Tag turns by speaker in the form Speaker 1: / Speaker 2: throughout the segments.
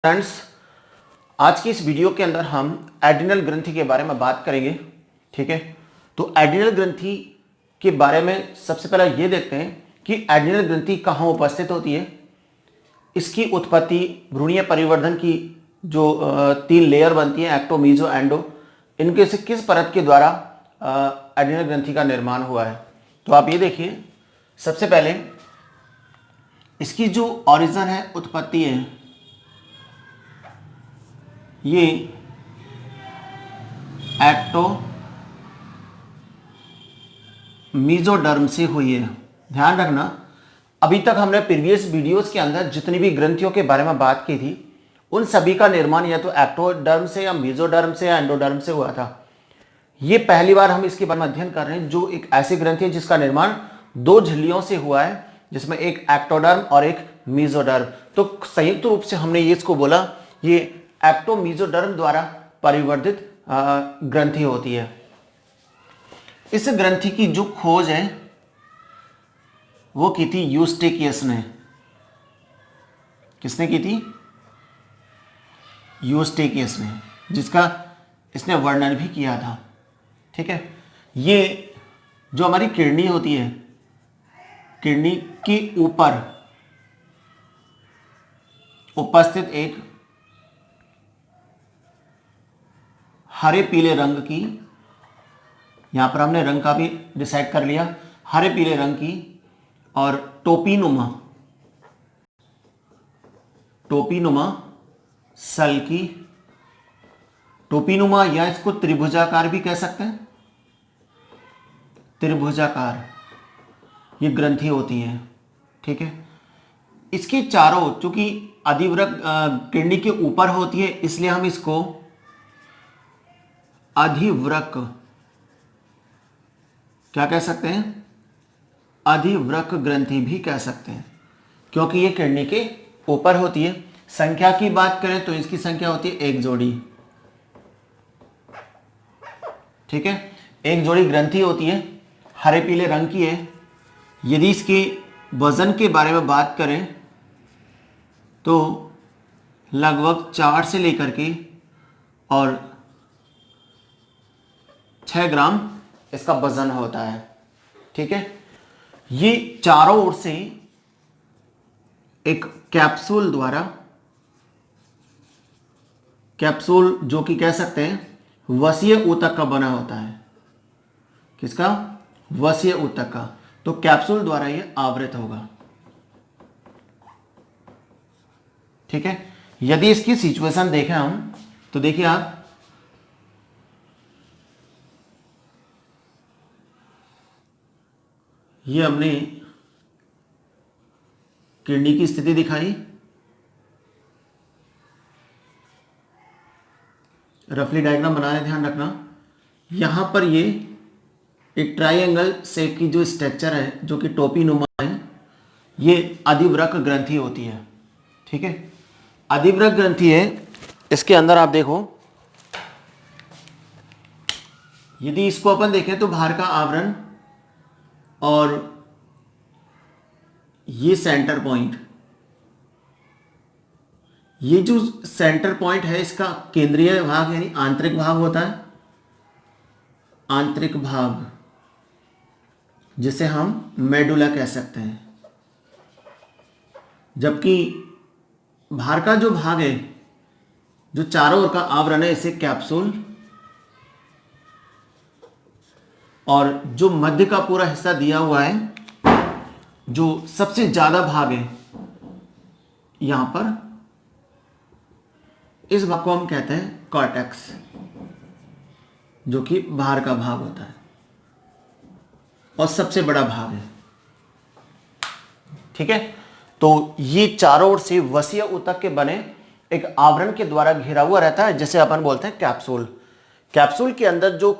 Speaker 1: Friends, आज की इस वीडियो के अंदर हम एड्रिनल ग्रंथि के बारे में बात करेंगे। ठीक है, तो एड्रिनल ग्रंथि के बारे में सबसे पहले ये देखते हैं कि एड्रिनल ग्रंथि कहाँ उपस्थित होती है, इसकी उत्पत्ति, भ्रूणीय परिवर्धन की जो तीन लेयर बनती है, एक्टो, मीजो, एंडो, इनके से किस परत के द्वारा एड्रिनल ग्रंथि का निर्माण हुआ है। तो आप ये देखिए, सबसे पहले इसकी जो ओरिजिन है, उत्पत्ति है, ये एक्टो मीजोडर्म से हुई है। ध्यान रखना, अभी तक हमने प्रीवियस वीडियोस के अंदर जितनी भी ग्रंथियों के बारे में बात की थी, उन सभी का निर्माण या तो एक्टोडर्म से या मीजोडर्म से या एंडोडर्म से हुआ था। ये पहली बार हम इसके बारे में अध्ययन कर रहे हैं, जो एक ऐसी ग्रंथि है जिसका निर्माण दो झिल्लियों से हुआ है, जिसमें एक एक्टोडर्म और एक मीजोडर्म। तो संयुक्त रूप से हमने ये इसको बोला, ये एक्टो मीजोडर्म द्वारा परिवर्धित ग्रंथि होती है। इस ग्रंथि की जो खोज है वो की थी यूस्टेकियस ने। किसने की थी? यूस्टेकियस ने, जिसका इसने वर्णन भी किया था। ठीक है, ये जो हमारी किडनी होती है, किडनी के ऊपर उपस्थित एक हरे पीले रंग की, यहां पर हमने रंग का भी डिसाइड कर लिया, हरे पीले रंग की और टोपीनुमा सल की, टोपीनुमा या इसको त्रिभुजाकार भी कह सकते हैं, त्रिभुजाकार ये ग्रंथि होती है। ठीक है, इसके चारों, चूंकि अधिवृक्क किडनी के ऊपर होती है, इसलिए हम इसको अधिवृक्क क्या कह सकते हैं? अधिवृक्क ग्रंथि भी कह सकते हैं, क्योंकि ये किडनी के ऊपर होती है। संख्या की बात करें तो इसकी संख्या होती है एक जोड़ी। ठीक है, एक जोड़ी ग्रंथि होती है, हरे पीले रंग की है। यदि इसके वजन के बारे में बात करें तो लगभग 4 से लेकर के और 6 ग्राम इसका वजन होता है। ठीक है, ये चारों ओर से एक कैप्सूल द्वारा, कैप्सूल जो कि कह सकते हैं वसीय ऊतक का बना होता है। किसका? वसीय ऊतक का। तो कैप्सूल द्वारा ये आवृत होगा। ठीक है, यदि इसकी सिचुएशन देखें हम, तो देखिए आप, ये हमने किडनी की स्थिति दिखाई, रफली डायग्राम बनाया, ध्यान रखना। यहां पर ये एक ट्राइंगल शेप की जो स्ट्रक्चर है, जो कि टोपीनुमा है, ये अधिवृक्क ग्रंथि होती है। ठीक है, अधिवृक्क ग्रंथि है। इसके अंदर आप देखो, यदि इसको अपन देखें तो बाहर का आवरण और ये सेंटर पॉइंट, ये जो सेंटर पॉइंट है, इसका केंद्रीय भाग यानी आंतरिक भाग होता है, आंतरिक भाग, जिसे हम मेडुला कह सकते हैं। जबकि बाहर का जो भाग है, जो चारों ओर का आवरण है, इसे कैप्सूल, और जो मध्य का पूरा हिस्सा दिया हुआ है, जो सबसे ज्यादा भाग है यहां पर, इस भाग को हम कहते हैं कॉर्टेक्स, जो कि बाहर का भाग होता है और सबसे बड़ा भाग है। ठीक है, तो ये चारों ओर से वसीय ऊतक के बने एक आवरण के द्वारा घिरा हुआ रहता है, जिसे अपन बोलते हैं कैप्सूल। कैप्सूल के अंदर जो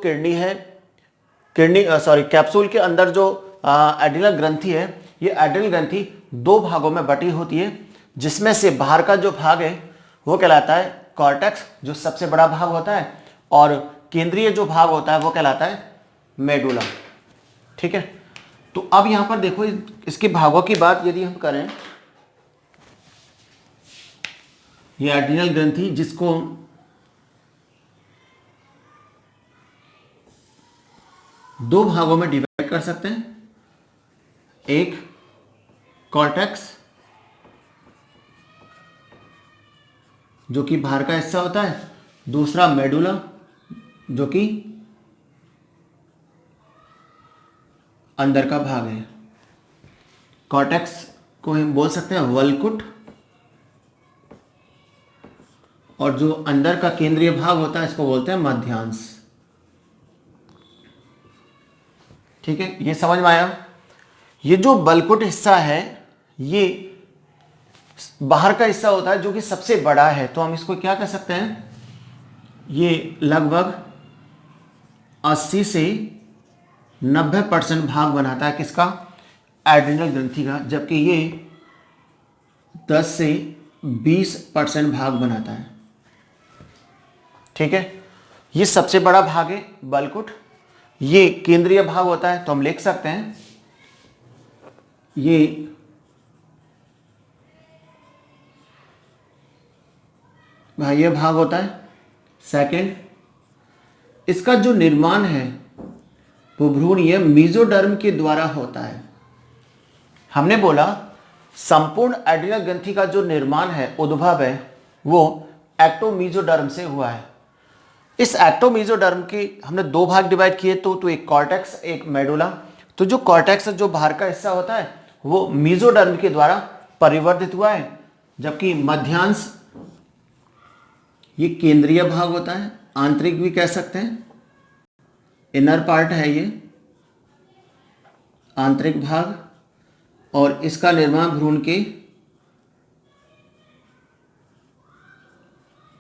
Speaker 1: कैप्सूल के अंदर जो एड्रिनल ग्रंथि है, ये एड्रिनल ग्रंथि दो भागों में बटी होती है, जिसमें से बाहर का जो भाग है वो कहलाता है कॉर्टेक्स, जो सबसे बड़ा भाग होता है, और केंद्रीय जो भाग होता है वो कहलाता है मेडुला। ठीक है, तो अब यहां पर देखो, इसके भागों की बात यदि हम करें, ये एड्रिनल ग्रंथि जिसको दो भागों में डिवाइड कर सकते हैं, एक कॉर्टेक्स जो कि बाहर का हिस्सा होता है, दूसरा मेडुला जो कि अंदर का भाग है। कॉर्टेक्स को हम बोल सकते हैं वल्कुट, और जो अंदर का केंद्रीय भाग होता है इसको बोलते हैं मध्यांश। ठीक है, ये समझ में आया। ये जो बल्कुट हिस्सा है ये बाहर का हिस्सा होता है जो कि सबसे बड़ा है, तो हम इसको क्या कह सकते हैं, ये लगभग 80 से 90% भाग बनाता है किसका, एड्रिनल ग्रंथि का, जबकि ये 10 से 20% भाग बनाता है। ठीक है, ये सबसे बड़ा भाग है बल्कुट, ये केंद्रीय भाग होता है, तो हम लिख सकते हैं ये बाह्य भाग होता है। सेकंड, इसका जो निर्माण है वो भ्रूणीय मेसोडर्म के द्वारा होता है। हमने बोला संपूर्ण एड्रिनल ग्रंथि का जो निर्माण है, उद्भव है, वो एक्टोमेसोडर्म से हुआ है। इस एक्टोमेसोडर्म के हमने दो भाग डिवाइड किए, तो एक कॉर्टेक्स एक मेडुला। तो जो कॉर्टेक्स जो बाहर का हिस्सा होता है वो मेसोडर्म के द्वारा परिवर्तित हुआ है, जबकि मध्यांश ये केंद्रीय भाग होता है, आंतरिक भी कह सकते हैं, इनर पार्ट है ये आंतरिक भाग, और इसका निर्माण भ्रूण के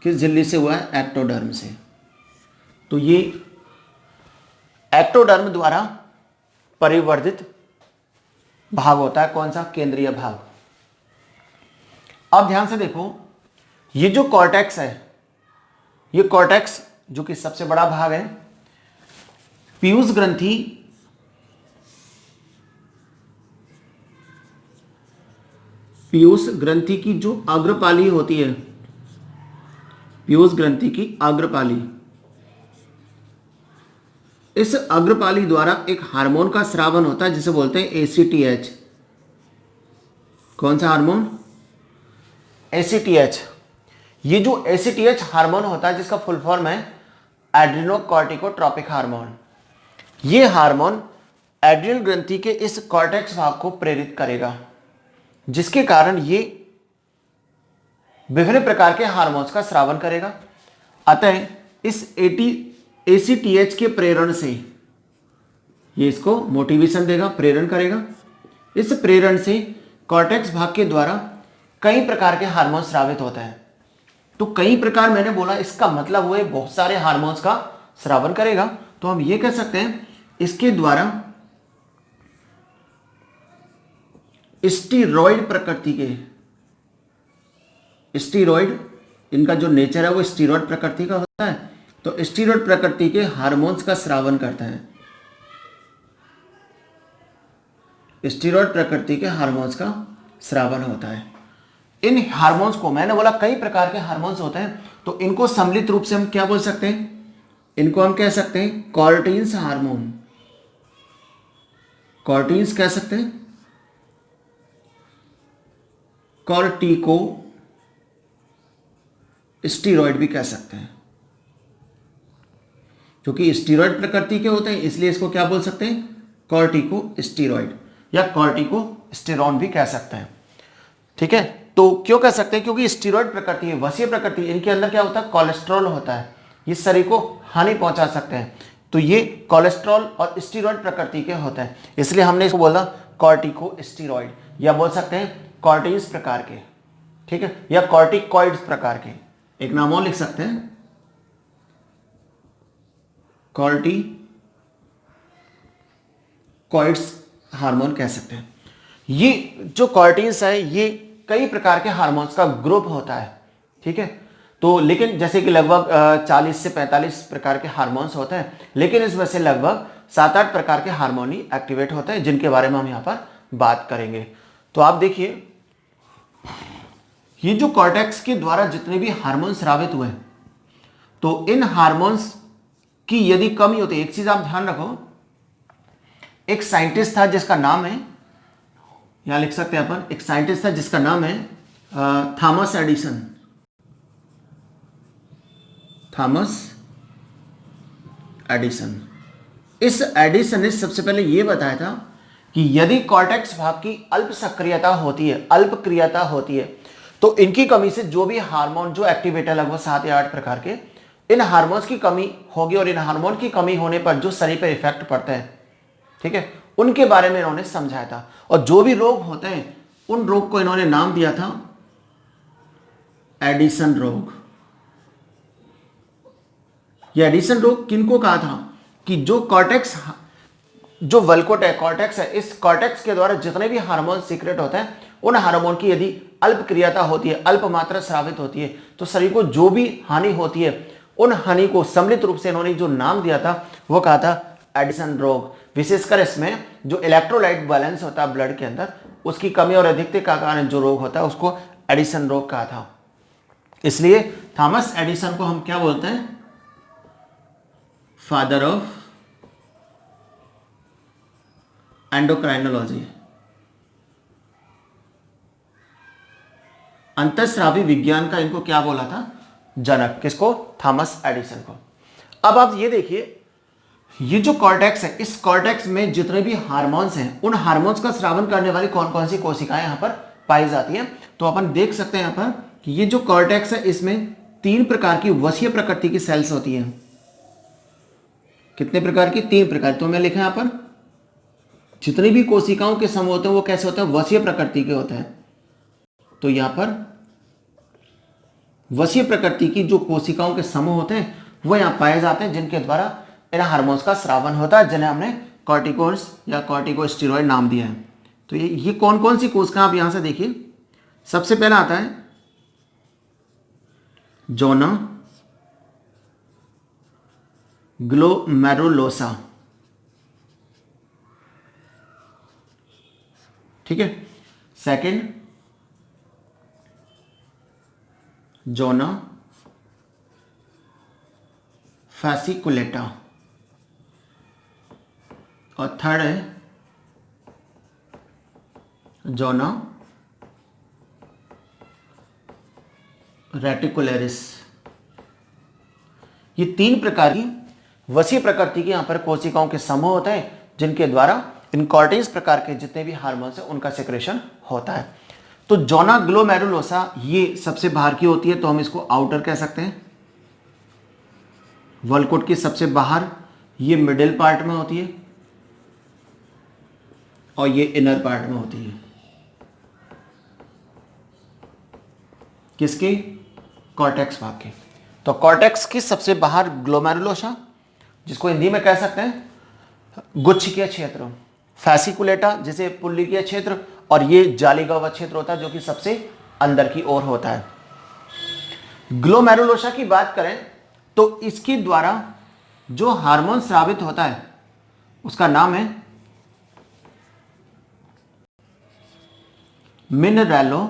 Speaker 1: किस झिल्ली से हुआ है, एक्टोडर्म से। तो ये एक्टोडर्म द्वारा परिवर्तित भाग होता है, कौन सा, केंद्रीय भाग। अब ध्यान से देखो, ये जो कॉर्टेक्स है, ये कॉर्टेक्स जो कि सबसे बड़ा भाग है, पीयूष ग्रंथि पीयूष ग्रंथि की जो अग्रपाली होती है, पीयूष ग्रंथि की अग्रपाली, इस अग्रपाली द्वारा एक हार्मोन का स्रावन होता है जिसे बोलते हैं ACTH। कौन सा हार्मोन, ACTH। ये जो ACTH हार्मोन होता है जिसका फुल फॉर्म है एड्रिनोकॉर्टिकोट्रोपिक हार्मोन। ये हार्मोन एड्रिनल ग्रंथि के इस कॉर्टेक्स भाग को प्रेरित करेगा, जिसके कारण ये विभिन्न प्रकार के हार्मोन्स का स्रावन करेगा। अतः इस ACTH के प्रेरण से ये इसको मोटिवेशन देगा, प्रेरण करेगा। इस प्रेरण से कॉर्टेक्स भाग के द्वारा कई प्रकार के हार्मोन स्रावित होते हैं। तो कई प्रकार मैंने बोला, इसका मतलब हुए बहुत सारे हार्मोन्स का स्रावन करेगा। तो हम ये कह सकते हैं इसके द्वारा स्टीरॉयड प्रकृति के, स्टीरॉयड इनका जो नेचर है वो स्टीरॉयड प्रकृति का होता है, तो स्टीरॉयड प्रकृति के हार्मोन्स का स्रावन करता है। स्टीरॉयड प्रकृति के हार्मोन्स का स्रावन होता है। इन हार्मोन्स को, मैंने बोला कई प्रकार के हार्मोन्स होते हैं, तो इनको सम्मिलित रूप से हम क्या बोल सकते हैं, इनको हम कह सकते हैं कॉर्टिन्स हार्मोन। कॉर्टिन्स कह सकते हैं, कॉर्टिको स्टीरॉयड भी कह सकते हैं। क्योंकि स्टीरॉयड प्रकृति के होते हैं इसलिए इसको क्या बोल सकते हैं, कॉर्टिको स्टीरॉयड या कॉर्टिको स्टेरॉन भी कह सकते हैं। ठीक है, तो क्यों कह सकते हैं, क्योंकि स्टीरॉयड प्रकृति है, वसीय प्रकृति, इनके अंदर क्या होता है, कोलेस्ट्रॉल होता है, ये शरीर को हानि पहुंचा सकते हैं। तो ये कोलेस्ट्रॉल और स्टीरॉयड प्रकृति के होते हैं, इसलिए हमने इसको बोला कॉर्टिको स्टीरॉयड, या बोल सकते हैं कॉर्टिन्स प्रकार के। ठीक है, या कॉर्टिकॉइड्स प्रकार के, एक नाम और लिख सकते हैं, कॉर्टिकॉइड्स हार्मोन कह सकते हैं। ये जो कॉर्टिन्स है ये कई प्रकार के हार्मोन्स का ग्रुप होता है। ठीक है, तो लेकिन जैसे कि लगभग 40 से 45 प्रकार के हार्मोन्स होते हैं, लेकिन इसमें से लगभग 7-8 प्रकार के हार्मोन ही एक्टिवेट होते हैं, जिनके बारे में हम यहाँ पर बात करेंगे। तो आप देखिए ये जो कॉर्टेक्स के द्वारा जितने भी हार्मोन स्रावित हुए, तो इन हार्मोन्स की यदि कमी होती है, एक चीज आप ध्यान रखो, एक साइंटिस्ट था जिसका नाम है, यहां लिख सकते हैं अपन, एक साइंटिस्ट था जिसका नाम है थॉमस एडिसन। Thomas Edison. इस एडिसन ने सबसे पहले यह बताया था कि यदि कॉर्टेक्स भाग की अल्प सक्रियता होती है, अल्प क्रियता होती है, तो इनकी कमी से जो भी हार्मोन जो एक्टिवेट है, लगभग 7 या 8 प्रकार के, इन हार्मोन्स की कमी होगी, और इन हार्मोन की कमी होने पर जो शरीर पर इफेक्ट पड़ते हैं, ठीक है, उनके बारे में इन्होंने समझाया था। और जो भी रोग होते हैं उन रोग को इन्होंने नाम दिया था एडिसन रोग। यह एडिसन रोग किनको कहा था कि जो कॉर्टेक्स, जो वल्कोट है, कॉर्टेक्स है, इस कॉर्टेक्स के द्वारा जितने भी हार्मोन सीक्रेट होते हैं, उन हार्मोन की यदि अल्प क्रियता होती है, अल्प मात्रा स्रावित होती है, तो शरीर को जो भी हानि होती है, उन हानि को सम्मिलित रूप से इन्होंने जो नाम दिया था वो कहा था एडिसन रोग। विशेषकर इसमें जो इलेक्ट्रोलाइट बैलेंस होता है ब्लड के अंदर, उसकी कमी और अधिकता का कारण जो रोग होता है उसको एडिसन रोग कहा था। इसलिए थॉमस एडिसन को हम क्या बोलते हैं? फादर ऑफ एंडोक्राइनोलॉजी, अंतःस्रावी विज्ञान का इनको क्या बोला था? जनक। किसको? थॉमस एडिसन को। अब आप ये देखिए, ये जो कॉर्टेक्स है, इस कॉर्टेक्स में जितने भी हार्मोन्स हैं, उन हार्मोन्स का स्रावन करने वाली कौन कौन सी कोशिकाएं यहां पर पाई जाती हैं? तो अपन देख सकते हैं यहां पर कि ये जो कॉर्टेक्स है, इसमें 3 प्रकार की वसीय प्रकृति की सेल्स होती हैं। कितने प्रकार की? 3 प्रकार। तो मैं लिखा यहां पर, जितनी भी कोशिकाओं के समूह होते हैं वो कैसे होते हैं? वसीय प्रकृति के होते हैं। तो यहां पर वसीय प्रकृति की जो कोशिकाओं के समूह होते हैं वो यहां पाए जाते हैं, जिनके द्वारा इन हार्मोन्स का स्रावन होता है, जिन्हें हमने कॉर्टिकोइड्स या कॉर्टिकोस्टेरॉइड नाम दिया है। तो ये कौन कौन सी कोशिका, आप यहां से देखिए, सबसे पहला आता है जोना ग्लोमेरुलोसा, ठीक है। सेकंड जोना फैसिकुलेटा, और थर्ड है जोना रेटिकुलरिस। ये 3 प्रकार की वसीय प्रकृति के यहां पर कोशिकाओं के समूह होते हैं, जिनके द्वारा इन कॉर्टेक्स प्रकार के जितने भी हार्मोन्स हैं उनका सेक्रेशन होता है। तो जोना ग्लोमेरुलोसा ये सबसे बाहर की होती है, तो हम इसको आउटर कह सकते हैं। वल्कोट की सबसे बाहर, ये मिडिल पार्ट में होती है, और ये इनर पार्ट में होती है। किसकी? कॉर्टेक्स भाग की। तो कॉर्टेक्स की सबसे बाहर ग्लोमेरुलोसा, जिसको हिंदी में कह सकते हैं गुच्छकीय क्षेत्र, फैसिकुलेटा जिसे पुल्लिकीय क्षेत्र, और ये जालीगवा क्षेत्र होता है जो कि सबसे अंदर की ओर होता है। ग्लोमेरुलोसा की बात करें तो इसके द्वारा जो हार्मोन स्रावित होता है उसका नाम है मिनरेलो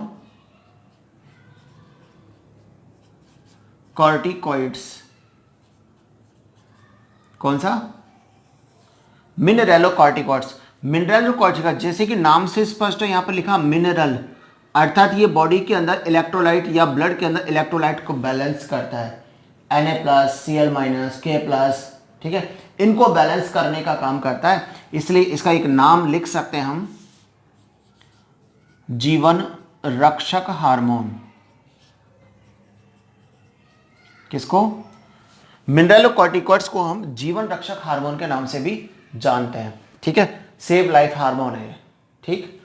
Speaker 1: कॉर्टिकॉइड्स। कौन सा? मिनरेलो कॉर्टिकॉइड्स। मिनरेलो कॉर्टिकॉइड, जैसे कि नाम से स्पष्ट है, यहां पर लिखा मिनरल, अर्थात ये बॉडी के अंदर इलेक्ट्रोलाइट या ब्लड के अंदर इलेक्ट्रोलाइट को बैलेंस करता है। Na+, Cl-, K+, ठीक है, इनको बैलेंस करने का काम करता है। इसलिए इसका एक नाम लिख सकते हैं हम, जीवन रक्षक हार्मोन। किसको? मिनरेलोकॉर्टिकॉइड्स को हम जीवन रक्षक हार्मोन के नाम से भी जानते हैं, ठीक है, सेव लाइफ हार्मोन है, ठीक।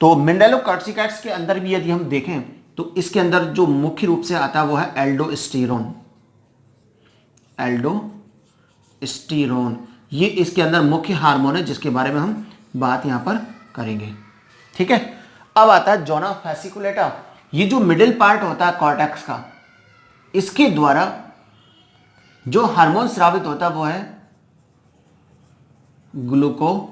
Speaker 1: तो मिनरेलोकॉर्टिकॉइड्स के अंदर भी यदि हम देखें तो इसके अंदर जो मुख्य रूप से आता है वो है एल्डोस्टेरोन। एल्डोस्टेरोन ये इसके अंदर मुख्य हार्मोन है, जिसके बारे में हम बात यहां पर करेंगे, ठीक है। अब आता है जोना फैसिकुलेटा। ये जो मिडिल पार्ट होता है कॉर्टेक्स का, इसके द्वारा जो हार्मोन स्रावित होता है वो है ग्लूकोकॉर्टिकॉइड्स,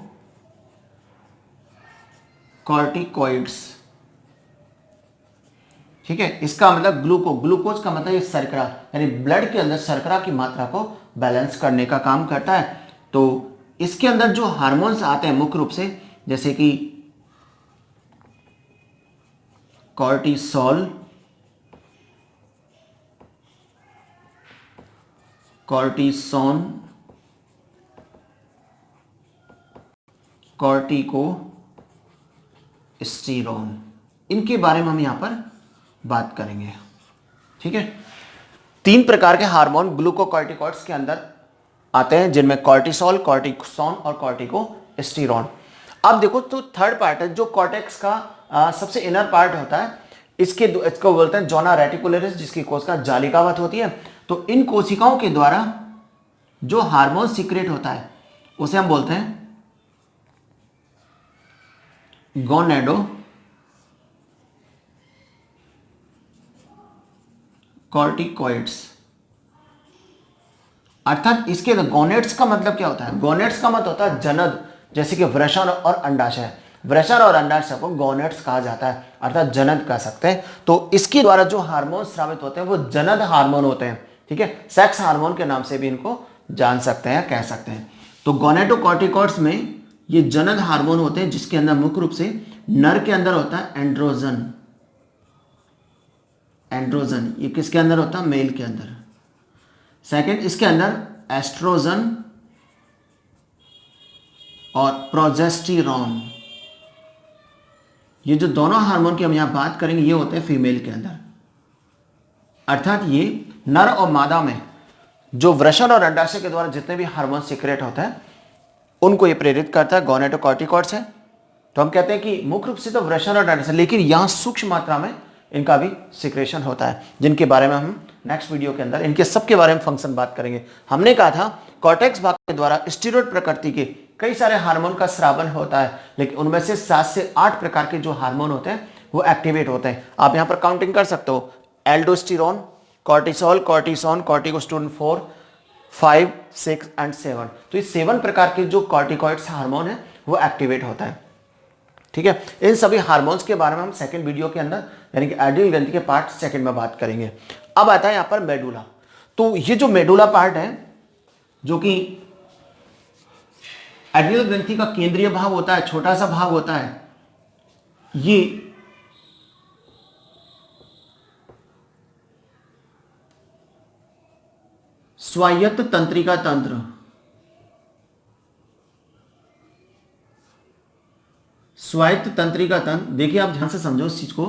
Speaker 1: ठीक है, इसका मतलब ग्लूकोज का मतलब ये शर्करा, यानी ब्लड के अंदर शर्करा की मात्रा को बैलेंस करने का काम करता है। तो इसके अंदर जो हार्मोन्स आते हैं मुख्य रूप से, जैसे कि कॉर्टिसोल, कॉर्टिसोन, कॉर्टिकोस्टेरोन, इनके बारे में हम यहां पर बात करेंगे। ठीक है, 3 प्रकार के हार्मोन ग्लूकोकॉर्टिकॉइड्स के अंदर आते हैं, जिनमें कॉर्टिसोल, कॉर्टिसोन और कॉर्टिकोस्टेरोन। अब देखो, तो थर्ड पार्ट है जो कॉर्टेक्स का सबसे इनर पार्ट होता है, इसको बोलते हैं जोना रेटिकुलरिस, जिसकी कोशिका जालिकावत होती है। तो इन कोशिकाओं के द्वारा जो हार्मोन सीक्रेट होता है उसे हम बोलते हैं गोनेडो कॉर्टिकॉइड्स। अर्थात इसके गोनेड्स का मतलब क्या होता है? गोनेड्स का मतलब होता है जनद, जैसे कि वृषण और अंडाशय। वृषण और अंडाशय को गोनेड्स कहा जाता है, अर्थात जनद कह सकते हैं। तो इसके द्वारा जो हार्मोन स्रावित होते हैं वो जनद हार्मोन होते हैं। ठीक है, सेक्स हार्मोन के नाम से भी इनको जान सकते हैं, कह सकते हैं। तो गोनेडोकॉर्टिकॉइड्स में ये जनद हार्मोन होते हैं, जिसके अंदर मुख्य रूप से नर के अंदर होता है एंड्रोजन। एंड्रोजन ये किसके अंदर होता है? मेल के अंदर। सेकंड, इसके अंदर एस्ट्रोजन और प्रोजेस्टेरोन, ये जो दोनों हार्मोन की हम यहां बात करेंगे ये होते हैं फीमेल के अंदर। अर्थात ये नर और मादा में जो वृषण और अंडाशय के द्वारा जितने भी हार्मोन सीक्रेट होते हैं उनको ये प्रेरित करता है, गोनेडोकॉर्टिकॉइड्स है। तो हम कहते हैं कि मुख्य रूप से तो वृषण और अंडाशय, लेकिन यहां सूक्ष्म मात्रा में इनका भी सिक्रेशन होता है, जिनके बारे में हम नेक्स्ट वीडियो के अंदर इनके सबके बारे में फंक्शन बात करेंगे। हमने कहा था कॉर्टेक्स भाग के द्वारा स्टेरॉइड प्रकृति के कई सारे हार्मोन का स्रावन होता है, लेकिन उनमें से 7 से 8 प्रकार के जो हार्मोन होते हैं वो एक्टिवेट होते हैं। आप यहां पर काउंटिंग कर सकते हो, aldosterone, cortisol, cortisone, corticosterone 4, 5, 6 and 7। तो ये 7 प्रकार के जो कॉर्टिकॉइड्स हार्मोन है वो एक्टिवेट होता है। ठीक है, इन सभी हार्मोन्स के बारे में हम सेकंड वीडियो के अंदर, यानी कि एड्रिनल ग्रंथि के पार्ट सेकंड में बात करेंगे। अब आता है यहां पर मेडुला। तो ये जो मेडुला पार्ट है, जो कि एड्रिनल ग्रंथि का केंद्रीय भाग होता है, छोटा सा भाग होता है, ये स्वायत्त तंत्रिका तंत्र, स्वायत्त तंत्रिका तंत्र। देखिए, आप ध्यान से समझो इस चीज को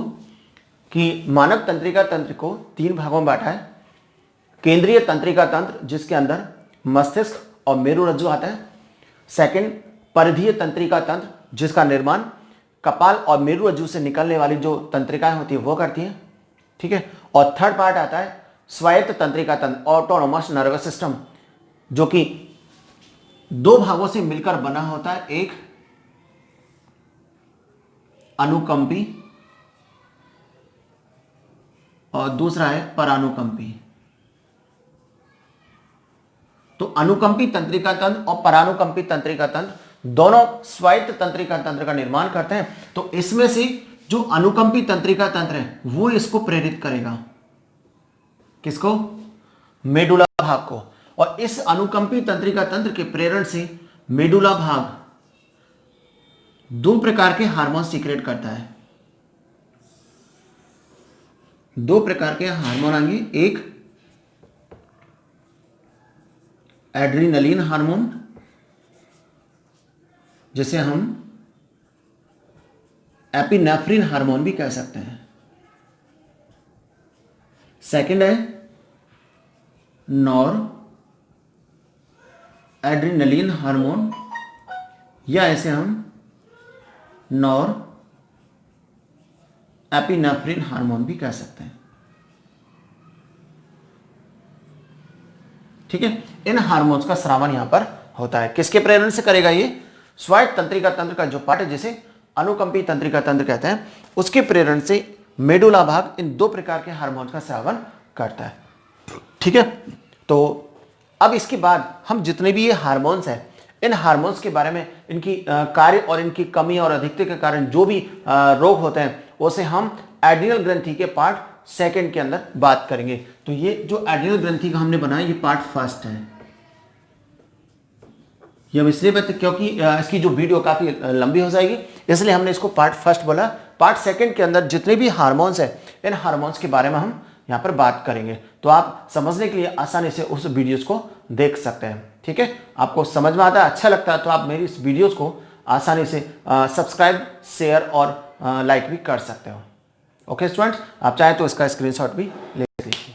Speaker 1: कि मानव तंत्रिका तंत्र को 3 भागों में बांटा है। केंद्रीय तंत्रिका तंत्र, जिसके अंदर मस्तिष्क और मेरुरज्जु आता है। सेकंड, परिधीय तंत्रिका तंत्र, जिसका निर्माण कपाल और मेरुरज्जु से निकलने वाली जो तंत्रिकाएं होती है वो करती हैं। ठीक है, और थर्ड पार्ट आता है स्वायत्त तंत्रिका तंत्र, ऑटोनोमस नर्वस सिस्टम, जो कि 2 भागों से मिलकर बना होता है। एक अनुकंपी और दूसरा है परानुकंपी। तो अनुकंपी तंत्रिका तंत्र और परानुकंपी तंत्रिका तंत्र दोनों स्वायत्त तंत्रिका तंत्र का निर्माण करते हैं। तो इसमें से जो अनुकंपी तंत्रिका तंत्र है वो इसको प्रेरित करेगा, किसको? मेडुला भाग को। और इस अनुकंपी तंत्रिका तंत्र के प्रेरण से मेडुला भाग 2 प्रकार के हार्मोन सीक्रेट करता है। 2 प्रकार के हार्मोन आएंगे, एक एड्रिनलिन हार्मोन, जिसे हम एपिनेफ्रिन हार्मोन भी कह सकते हैं। सेकंड है नॉर एड्रिनलिन हार्मोन, या इसे हम नॉर एपिनेफ्रिन हार्मोन भी कह सकते हैं। ठीक है, इन हार्मोन्स का स्रावन यहां पर होता है। किसके प्रेरण से करेगा? ये स्वायत्त तंत्रिका तंत्र का जो पार्ट है, जिसे अनुकंपी तंत्रिका तंत्र कहते हैं, उसके प्रेरण से मेडुला भाग इन 2 प्रकार के हार्मोन्स का स्रावन करता है। ठीक है, तो अब इसके बाद हम जितने भी ये हार्मोन्स हैं, इन हार्मोन्स के बारे में, इनकी कार्य और इनकी कमी और अधिकता के कारण जो भी रोग होते हैं उसे हम एड्रिनल ग्रंथि के पार्ट सेकंड के अंदर बात करेंगे। तो ये जो एड्रिनल ग्रंथि का हमने बनाया ये पार्ट फर्स्ट है। ये हम इसलिए बता क्योंकि इसकी जो वीडियो काफ़ी लंबी हो जाएगी, इसलिए हमने इसको पार्ट फर्स्ट बोला। पार्ट सेकंड के अंदर जितने भी हार्मोन्स हैं, इन हार्मोन्स के बारे में हम यहाँ पर बात करेंगे। तो आप समझने के लिए आसानी से उस वीडियोस को देख सकते हैं। ठीक है, आपको समझ में आता है, अच्छा लगता है तो आप मेरी इस वीडियोस को आसानी से सब्सक्राइब, शेयर और लाइक भी कर सकते हो। ओके स्टूडेंट्स, आप चाहें तो इसका स्क्रीनशॉट भी ले लीजिए।